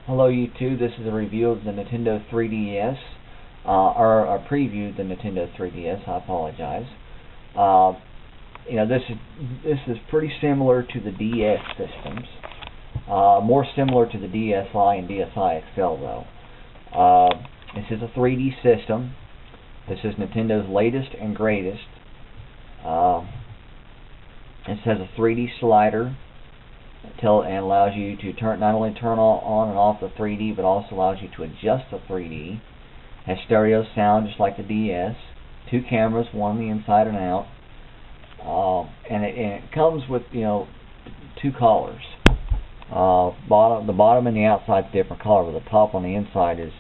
Hello YouTube, this is a review of the Nintendo 3DS, or a preview of the Nintendo 3DS, I apologize. This is pretty similar to the DS systems, more similar to the DSi and DSi XL though. This is a 3D system. This is Nintendo's latest and greatest. It has a 3D slider and allows you to not only turn on and off the 3D, but also allows you to adjust the 3D. Has stereo sound just like the DS. 2 cameras, one on the inside and out. And it comes with 2 colors. The bottom and the outside is different color, but the top on the inside is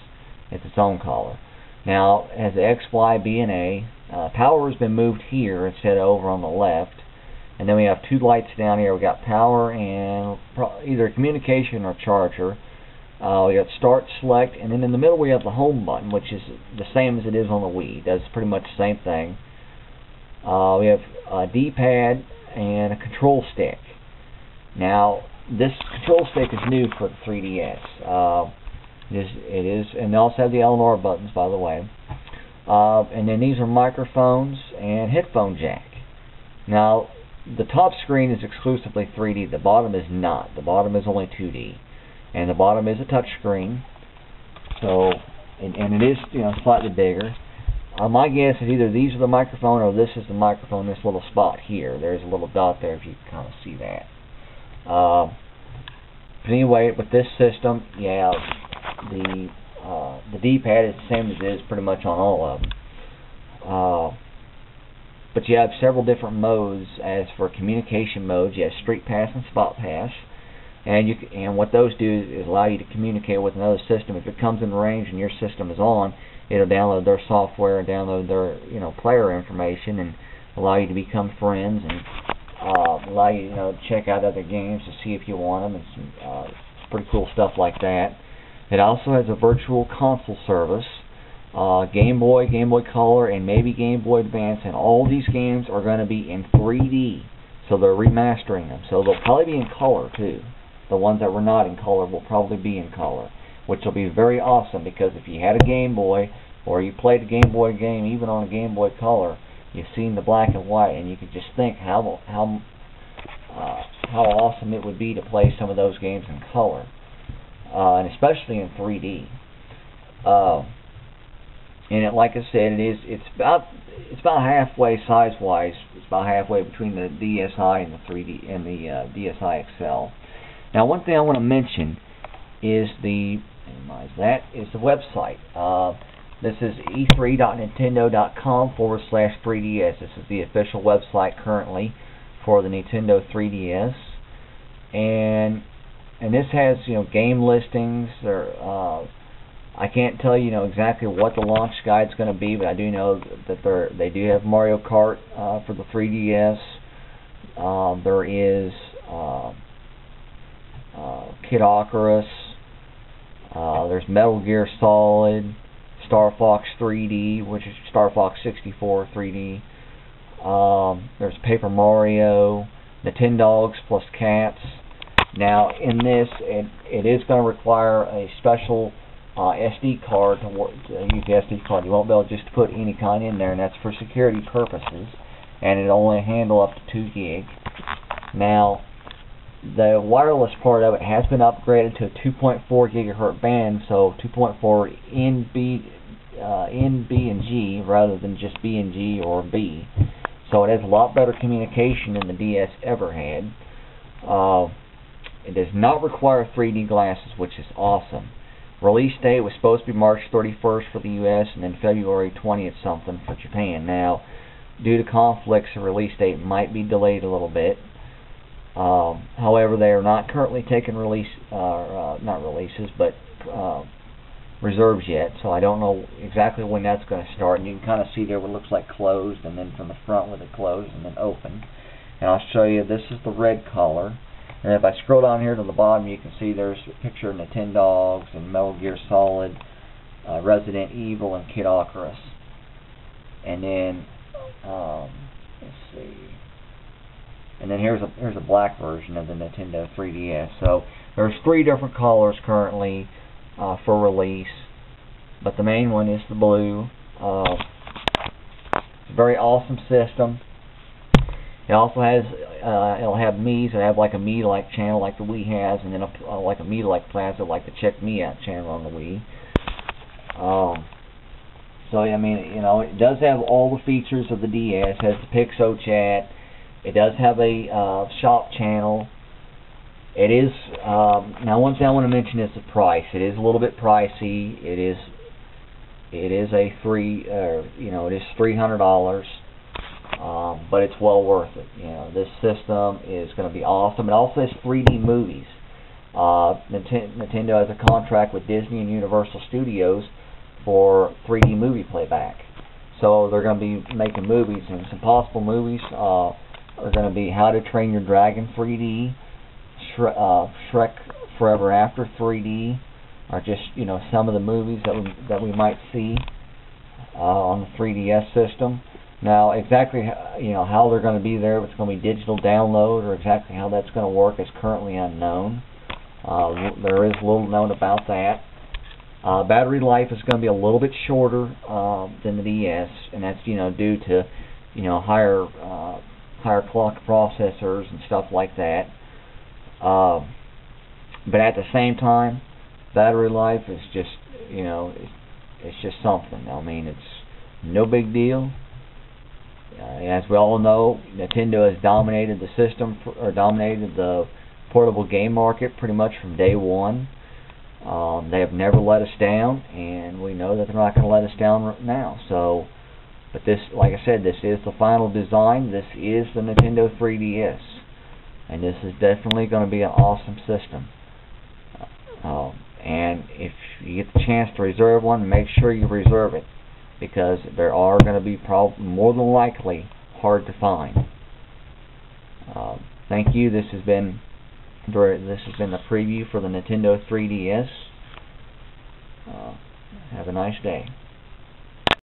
its own color. Now, it has the X, Y, B, and A. Power has been moved here instead of over on the left. And then we have 2 lights down here. We got power and either communication or charger. We got start, select, and then in the middle we have the home button, which is the same as it is on the Wii. It does pretty much the same thing. We have a D-pad and a control stick. Now, this control stick is new for the 3DS. It is, and they also have the L and R buttons, by the way. And then these are microphones and headphone jack. Now, the top screen is exclusively 3D. The bottom is not. The bottom is only 2D, and the bottom is a touch screen. So, and it is slightly bigger. My guess is either these are the microphone or this is the microphone. This little spot here. There's a little dot there if you can kind of see that. But anyway, with this system, yeah, the D-pad is the same as it is pretty much on all of them. But you have several different modes. As for communication modes, you have Street Pass and Spot Pass, and what those do is allow you to communicate with another system. If it comes in range and your system is on, it'll download their software and download their player information and allow you to become friends and allow you to check out other games to see if you want them and some pretty cool stuff like that. It also has a virtual console service. Game Boy, Game Boy Color, and maybe Game Boy Advance, and all these games are going to be in 3D, so they're remastering them. So they'll probably be in color too. The ones that were not in color will probably be in color, which will be very awesome, because if you had a Game Boy or you played a Game Boy game, even on a Game Boy Color, you've seen the black and white, and you can just think how awesome it would be to play some of those games in color, and especially in 3D. And like I said, it's about halfway size-wise. It's about halfway between the DSi and the 3D and the DSi XL. Now, one thing I want to mention is the website. This is e3.nintendo.com/3ds. This is the official website currently for the Nintendo 3DS, and this has game listings. I can't tell you exactly what the launch guide is going to be, but I do know that they do have Mario Kart for the 3DS. There is Kid Icarus. There's Metal Gear Solid, Star Fox 3D, which is Star Fox 64 3D. There's Paper Mario, Nintendogs plus Cats. Now, in this, it is going to require a special SD card to use the SD card. You won't be able just to put any kind in there, and that's for security purposes, and it'll only handle up to 2 gig. Now, the wireless part of it has been upgraded to a 2.4 gigahertz band, so 2.4 in B and G rather than just B and G or B. So it has a lot better communication than the DS ever had. It does not require 3D glasses, which is awesome. Release date was supposed to be March 31st for the US and then February 20th something for Japan. Now, due to conflicts, the release date might be delayed a little bit. However, they are not currently taking reserves yet, so I don't know exactly when that's going to start. And you can kind of see there what looks like closed, and then from the front with it closed and then open. And I'll show you, this is the red color. And if I scroll down here to the bottom, you can see there's a picture of Nintendogs and Metal Gear Solid, Resident Evil, and Kid Icarus. And then, let's see, and then here's a black version of the Nintendo 3DS. So there's 3 different colors currently for release, but the main one is the blue. It's a very awesome system. It also has it'll have Mii's. It'll have like a Mii-like channel like the Wii has, and then like a Mii-like plaza like the Check Me Out channel on the Wii. So I mean, you know, it does have all the features of the DS. It has the PixoChat. It does have a shop channel. It is now one thing I want to mention is the price. It is a little bit pricey. It is a it is $300, but it's well worth it. You know, this system is going to be awesome. It also has 3D movies. Nintendo has a contract with Disney and Universal Studios for 3D movie playback. So they're going to be making movies, and some possible movies are going to be How to Train Your Dragon 3D, Shrek Forever After 3D, or just, you know, some of the movies that we might see on the 3DS system. Now, exactly how they're going to be there, if it's going to be digital download or exactly how that's going to work, is currently unknown. There is little known about that. Battery life is going to be a little bit shorter than the DS, and that's due to higher clock processors and stuff like that. But at the same time, battery life is just it's just something. I mean, it's no big deal. As we all know, Nintendo has dominated the system or dominated the portable game market pretty much from day one. They have never let us down, and we know that they're not going to let us down now. So, but this, like I said, this is the final design. This is the Nintendo 3DS, and this is definitely going to be an awesome system. And if you get the chance to reserve one, make sure you reserve it, because there are going to be more than likely hard to find. Thank you. This has been the preview for the Nintendo 3DS. Have a nice day.